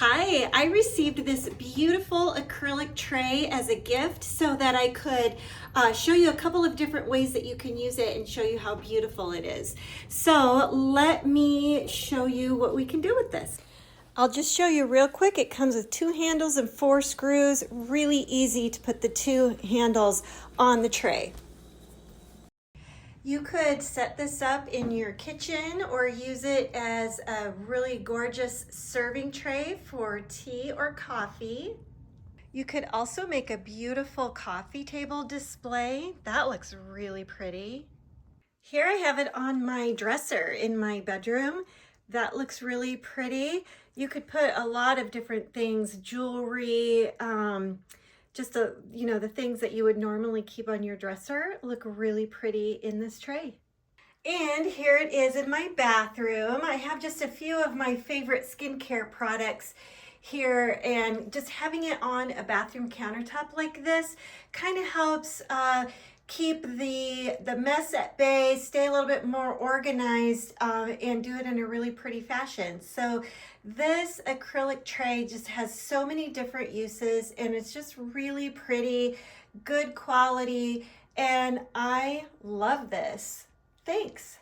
Hi, I received this beautiful acrylic tray as a gift so that I could show you a couple of different ways that you can use it and show you how beautiful it is. So let me show you what we can do with this. I'll just show you real quick. It comes with 2 handles and 4 screws. Really easy to put the 2 handles on the tray. You could set this up in your kitchen or use it as a really gorgeous serving tray for tea or coffee. You could also make a beautiful coffee table display. That looks really pretty. Here I have it on my dresser in my bedroom. That looks really pretty. You could put a lot of different things, jewelry, just the things that you would normally keep on your dresser look really pretty in this tray. And here it is in my bathroom. I have just a few of my favorite skincare products here, and just having it on a bathroom countertop like this kind of helps keep the mess at bay, stay a little bit more organized, and do it in a really pretty fashion. So this acrylic tray just has so many different uses, and it's just really pretty, good quality, and I love this. Thanks.